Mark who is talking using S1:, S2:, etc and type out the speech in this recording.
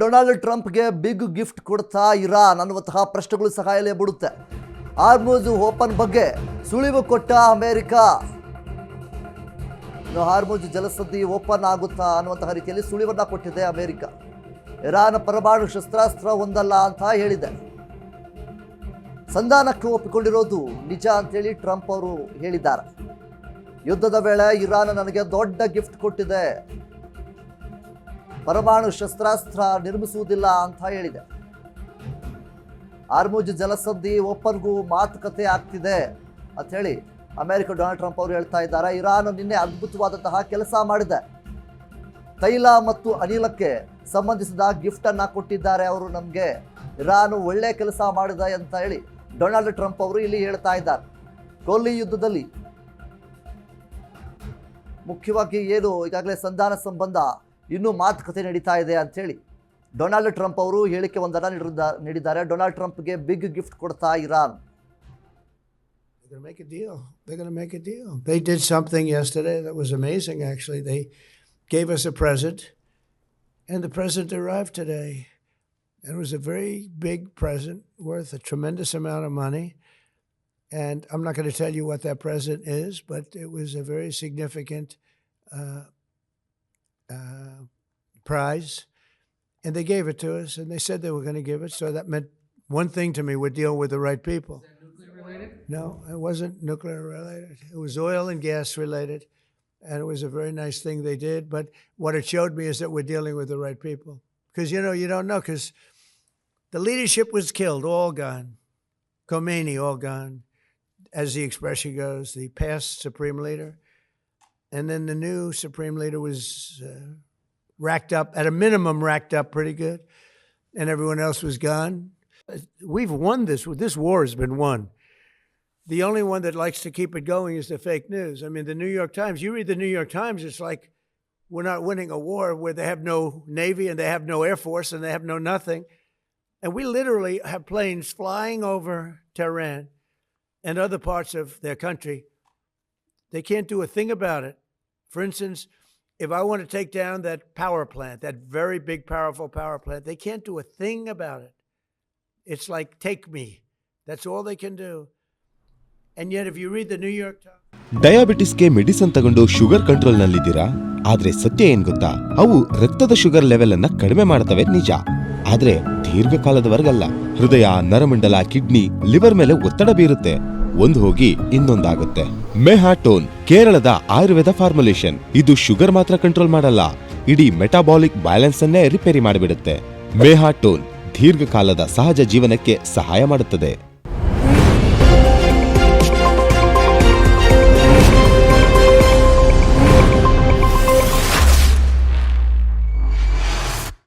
S1: Donald ಟ್ರಂಪ್ಗೆ big gift ಕೊಡ್ತಾ Iran ಅನ್ನುವಂತಹ ಪ್ರಶ್ನೆಗಳು ಸಹ ಎಲೆ ಬಿಡುತ್ತೆ. ಹಾರ್ಮುಜ್ ಓಪನ್ ಬಗ್ಗೆ ಸುಳಿವು ಕೊಟ್ಟ ಅಮೆರಿಕ. ಹಾರ್ಮುಜ್ ಜಲಸಂಧಿ ಓಪನ್ ಆಗುತ್ತಾ ಅನ್ನುವಂತಹ ರೀತಿಯಲ್ಲಿ ಸುಳಿವನ್ನ ಕೊಟ್ಟಿದೆ ಅಮೆರಿಕ. ಇರಾನ್ ಪರಮಾಣು ಶಸ್ತ್ರಾಸ್ತ್ರ ಹೊಂದಲ್ಲ ಅಂತ ಹೇಳಿದೆ. ಸಂಧಾನಕ್ಕೆ ಒಪ್ಪಿಕೊಂಡಿರೋದು ನಿಜ ಅಂತೇಳಿ ಟ್ರಂಪ್ ಅವರು ಹೇಳಿದ್ದಾರೆ. ಯುದ್ಧದ ವೇಳೆ ಇರಾನ್ ನನಗೆ ದೊಡ್ಡ ಗಿಫ್ಟ್ ಕೊಟ್ಟಿದೆ, ಪರಮಾಣು ಶಸ್ತ್ರಾಸ್ತ್ರ ನಿರ್ಮಿಸುವುದಿಲ್ಲ ಅಂತ ಹೇಳಿದೆ. ಹಾರ್ಮುಜ್ ಜಲಸಂಧಿ ಓಪನ್ಗೂ ಮಾತುಕತೆ ಆಗ್ತಿದೆ ಅಂತ ಹೇಳಿ ಅಮೆರಿಕ ಡೊನಾಲ್ಡ್ ಟ್ರಂಪ್ ಅವರು ಹೇಳ್ತಾ ಇದ್ದಾರೆ. ಇರಾನ್ ನಿನ್ನೆ ಅದ್ಭುತವಾದಂತಹ ಕೆಲಸ ಮಾಡಿದೆ. ತೈಲ ಮತ್ತು ಅನಿಲಕ್ಕೆ ಸಂಬಂಧಿಸಿದ ಗಿಫ್ಟ್ ಅನ್ನ ಕೊಟ್ಟಿದ್ದಾರೆ ಅವರು ನಮಗೆ. ಇರಾನ್ ಒಳ್ಳೆ ಕೆಲಸ ಮಾಡಿದೆ ಅಂತ ಹೇಳಿ ಡೊನಾಲ್ಡ್ ಟ್ರಂಪ್ ಅವರು ಇಲ್ಲಿ ಹೇಳ್ತಾ ಇದ್ದಾರೆ. ಕೊಲ್ಲಿ ಯುದ್ಧದಲ್ಲಿ ಮುಖ್ಯವಾಗಿ ಏನು ಈಗಾಗಲೇ ಸಂಧಾನ ಸಂಬಂಧ ಇನ್ನೂ ಮಾತುಕತೆ ನಡೀತಾ ಇದೆ ಅಂತೇಳಿ ಡೊನಾಲ್ಡ್ ಟ್ರಂಪ್ ಅವರು ಹೇಳಿಕೆ ಒಂದನ್ನು ನೀಡಿದ್ದಾರೆ. ಡೊನಾಲ್ಡ್ ಟ್ರಂಪ್ಗೆ ಬಿಗ್ ಗಿಫ್ಟ್ ಕೊಡ್ತಾ Iran.
S2: They're going to make a deal. They're going to make a deal. They did something yesterday that was amazing, actually. They gave us a present, and the present arrived today. And it was a very big present worth a tremendous amount of money. And I'm not going to tell you what that present is, but it was a very significant prize. And they gave it to us, and they said they were going to give it. So that meant one thing to me: we're dealing with the right people.
S3: Is that nuclear related?
S2: No, it wasn't nuclear related. It was oil and gas related, and it was a very nice thing they did. But what it showed me is that we're dealing with the right people. Because, you don't know, because the leadership was killed, all gone. Khomeini, all gone, as the expression goes, the past supreme leader. And then the new supreme leader was racked up, at a minimum racked up pretty good, and everyone else was gone. We've won this. This war has been won. The only one that likes to keep it going is the fake news. I mean, the New York Times, you read the New York Times, it's like we're not winning a war where they have no Navy and they have no Air Force and they have no nothing. And we literally have planes flying over Tehran and other parts of their country. They can't do a thing about it. For instance, if I want to take down that power plant, that very big, powerful power plant, they can't do a thing about it. It's like, take me. That's all they can do. And yet, if you read the New York Times...
S4: ಡಯಾಬಿಟಿಸ್ಗೆ medicine ತಗೊಂಡು sugar control ನಲ್ಲಿದ್ದೀರಾ? ಆದ್ರೆ ಸತ್ಯ ಏನ್ ಗೊತ್ತಾ? ಅವು ರಕ್ತದ sugar level ಅನ್ನ ಕಡಿಮೆ ಮಾಡ್ತವೆ ನಿಜ, ಆದ್ರೆ ದೀರ್ಘಕಾಲದವರೆಗಲ್ಲ. ಹೃದಯ, ನರಮಂಡಲ, ಕಿಡ್ನಿ, ಲಿವರ್ ಮೇಲೆ ಒತ್ತಡ ಬೀರುತ್ತೆ. ಒಂದು ಹೋಗಿ ಇನ್ನೊಂದಾಗುತ್ತೆ. ಮೆಹಾಟೋನ್ ಕೇರಳದ ಆಯುರ್ವೇದ ಫಾರ್ಮುಲೇಷನ್. ಇದು ಶುಗರ್ ಮಾತ್ರ ಕಂಟ್ರೋಲ್ ಮಾಡಲ್ಲ, ಇಡೀ ಮೆಟಾಬಾಲಿಕ್ ಬ್ಯಾಲೆನ್ಸ್ ಅನ್ನೇ ರಿಪೇರಿ ಮಾಡಿಬಿಡುತ್ತೆ. ಮೆಹಾಟೋನ್ ದೀರ್ಘಕಾಲದ ಸಹಜ ಜೀವನಕ್ಕೆ ಸಹಾಯ ಮಾಡುತ್ತದೆ.